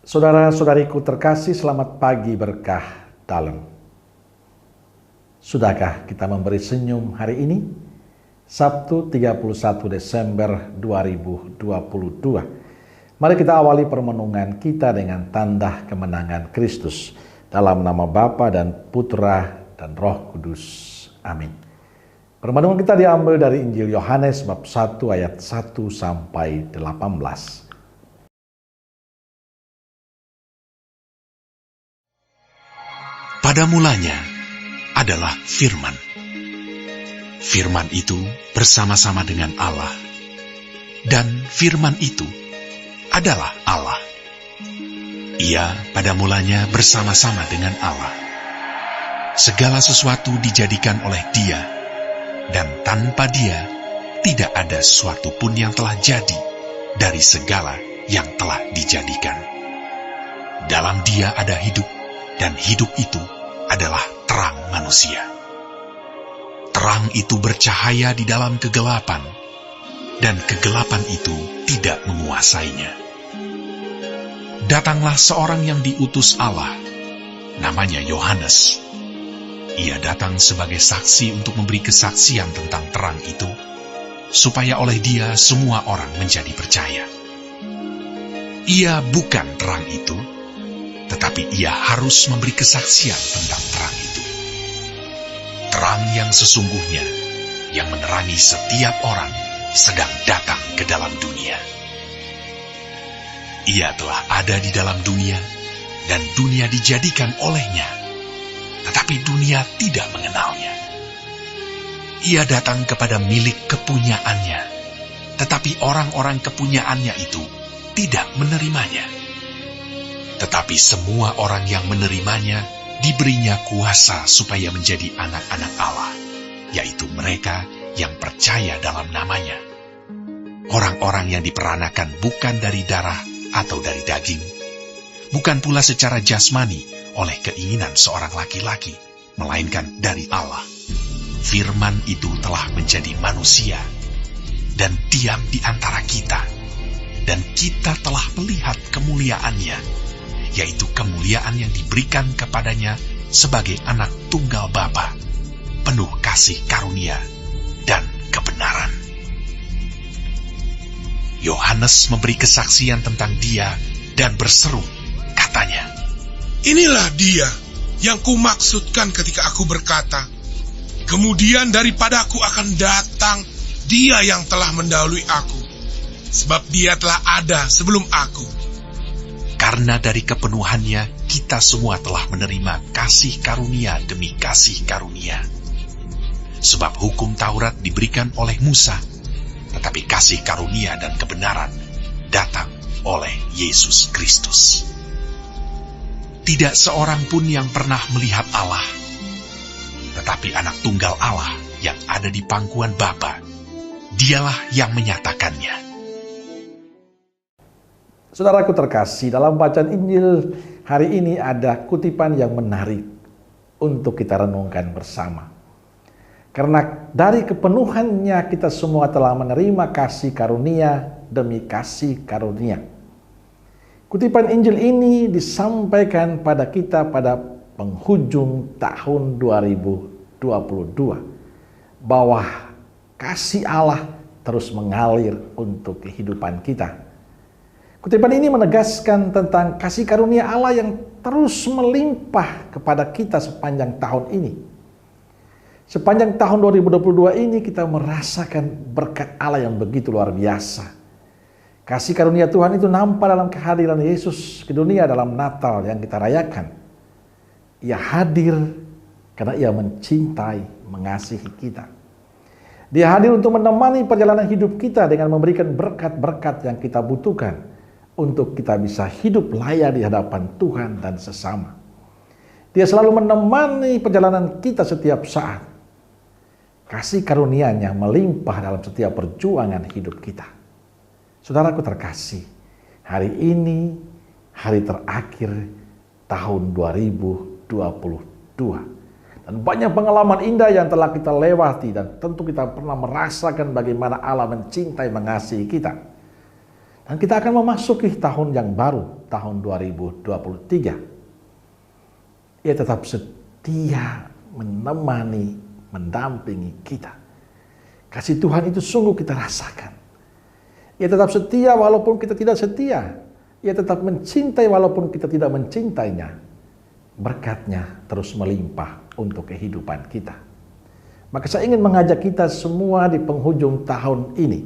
Saudara-saudariku terkasih, selamat pagi berkah dalam. Sudahkah kita memberi senyum hari ini? Sabtu 31 Desember 2022. Mari kita awali permenungan kita dengan tanda kemenangan Kristus. Dalam nama Bapa dan Putra dan Roh Kudus. Amin. Permenungan kita diambil dari Injil Yohanes bab 1 ayat 1 sampai 18. Pada mulanya adalah Firman. Firman itu bersama-sama dengan Allah, dan Firman itu adalah Allah. Ia pada mulanya bersama-sama dengan Allah. Segala sesuatu dijadikan oleh Dia, dan tanpa Dia tidak ada sesuatu pun yang telah jadi dari segala yang telah dijadikan. Dalam Dia ada hidup, dan hidup itu adalah terang manusia. Terang itu bercahaya di dalam kegelapan, dan kegelapan itu tidak menguasainya. Datanglah seorang yang diutus Allah, namanya Yohanes. Ia datang sebagai saksi untuk memberi kesaksian tentang terang itu, supaya oleh dia semua orang menjadi percaya. Ia bukan terang itu, tetapi ia harus memberi kesaksian tentang terang itu. Terang yang sesungguhnya, yang menerangi setiap orang, sedang datang ke dalam dunia. Ia telah ada di dalam dunia, dan dunia dijadikan olehnya, tetapi dunia tidak mengenalnya. Ia datang kepada milik kepunyaannya, tetapi orang-orang kepunyaannya itu tidak menerimanya. Tetapi semua orang yang menerimanya diberinya kuasa supaya menjadi anak-anak Allah, yaitu mereka yang percaya dalam namanya. Orang-orang yang diperanakan bukan dari darah atau dari daging, bukan pula secara jasmani oleh keinginan seorang laki-laki, melainkan dari Allah. Firman itu telah menjadi manusia dan diam di antara kita, dan kita telah melihat kemuliaannya, yaitu kemuliaan yang diberikan kepadanya sebagai anak tunggal Bapa, penuh kasih karunia dan kebenaran. Yohanes memberi kesaksian tentang Dia dan berseru, katanya, "Inilah Dia yang kumaksudkan ketika aku berkata, kemudian daripadaku akan datang Dia yang telah mendahului aku, sebab Dia telah ada sebelum aku." Karena dari kepenuhannya kita semua telah menerima kasih karunia demi kasih karunia. Sebab hukum Taurat diberikan oleh Musa, tetapi kasih karunia dan kebenaran datang oleh Yesus Kristus. Tidak seorang pun yang pernah melihat Allah, tetapi anak tunggal Allah yang ada di pangkuan Bapa, Dialah yang menyatakannya. Saudaraku terkasih, dalam bacaan Injil hari ini ada kutipan yang menarik untuk kita renungkan bersama. Karena dari kepenuhannya kita semua telah menerima kasih karunia demi kasih karunia. Kutipan Injil ini disampaikan pada kita pada penghujung tahun 2022. Bahwa kasih Allah terus mengalir untuk kehidupan kita. Kutipan ini menegaskan tentang kasih karunia Allah yang terus melimpah kepada kita sepanjang tahun ini. Sepanjang tahun 2022 ini kita merasakan berkat Allah yang begitu luar biasa. Kasih karunia Tuhan itu nampak dalam kehadiran Yesus ke dunia dalam Natal yang kita rayakan. Ia hadir karena Ia mencintai, mengasihi kita. Dia hadir untuk menemani perjalanan hidup kita dengan memberikan berkat-berkat yang kita butuhkan, untuk kita bisa hidup layak di hadapan Tuhan dan sesama. Dia selalu menemani perjalanan kita setiap saat. Kasih karunia-Nya melimpah dalam setiap perjuangan hidup kita. Saudaraku terkasih, hari ini hari terakhir tahun 2022. Dan banyak pengalaman indah yang telah kita lewati, dan tentu kita pernah merasakan bagaimana Allah mencintai, mengasihi kita. Dan kita akan memasuki tahun yang baru, tahun 2023. Ia tetap setia menemani, mendampingi kita. Kasih Tuhan itu sungguh kita rasakan. Ia tetap setia walaupun kita tidak setia. Ia tetap mencintai walaupun kita tidak mencintainya. Berkat-Nya terus melimpah untuk kehidupan kita. Maka saya ingin mengajak kita semua di penghujung tahun ini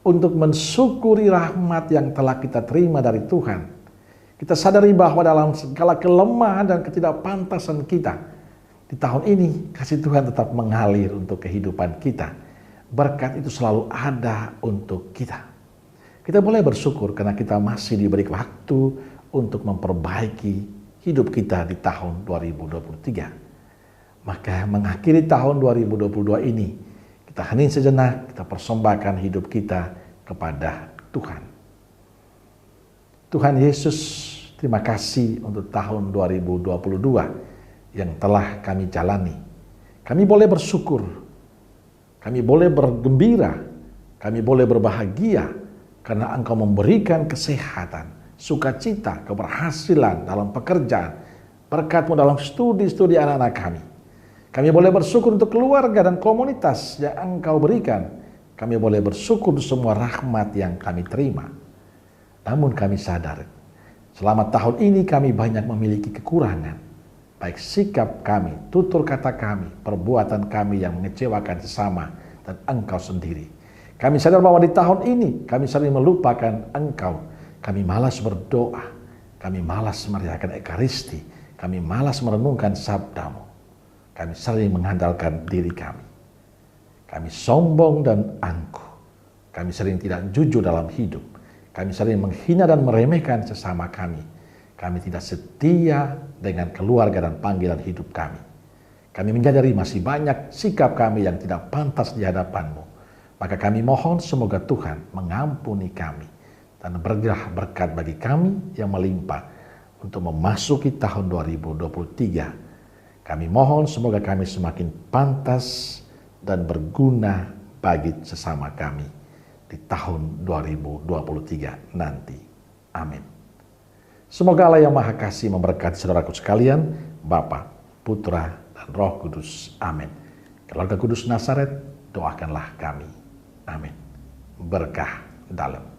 untuk mensyukuri rahmat yang telah kita terima dari Tuhan. Kita sadari bahwa dalam segala kelemahan dan ketidakpantasan kita, di tahun ini kasih Tuhan tetap mengalir untuk kehidupan kita. Berkat itu selalu ada untuk kita. Kita boleh bersyukur karena kita masih diberi waktu untuk memperbaiki hidup kita di tahun 2023. Maka mengakhiri tahun 2022 ini, kita hening sejenak, kita persembahkan hidup kita kepada Tuhan. Tuhan Yesus, terima kasih untuk tahun 2022 yang telah kami jalani. Kami boleh bersyukur, kami boleh bergembira, kami boleh berbahagia karena Engkau memberikan kesehatan, sukacita, keberhasilan dalam pekerjaan, berkat-Mu dalam studi-studi anak-anak kami. Kami boleh bersyukur untuk keluarga dan komunitas yang Engkau berikan. Kami boleh bersyukur untuk semua rahmat yang kami terima. Namun kami sadar, selama tahun ini kami banyak memiliki kekurangan. Baik sikap kami, tutur kata kami, perbuatan kami yang mengecewakan sesama dan Engkau sendiri. Kami sadar bahwa di tahun ini kami sering melupakan Engkau. Kami malas berdoa, kami malas merayakan Ekaristi, kami malas merenungkan sabda-Mu. Kami sering mengandalkan diri kami. Kami sombong dan angkuh. Kami sering tidak jujur dalam hidup. Kami sering menghina dan meremehkan sesama kami. Kami tidak setia dengan keluarga dan panggilan hidup kami. Kami menyadari masih banyak sikap kami yang tidak pantas di hadapan-Mu. Maka kami mohon semoga Tuhan mengampuni kami dan berilah berkat bagi kami yang melimpah untuk memasuki tahun 2023. Kami mohon semoga kami semakin pantas dan berguna bagi sesama kami di tahun 2023 nanti. Amin. Semoga Allah yang Maha Kasih memberkati saudaraku sekalian, Bapa, Putra, dan Roh Kudus. Amin. Keluarga Kudus Nazaret, doakanlah kami. Amin. Berkah dalam.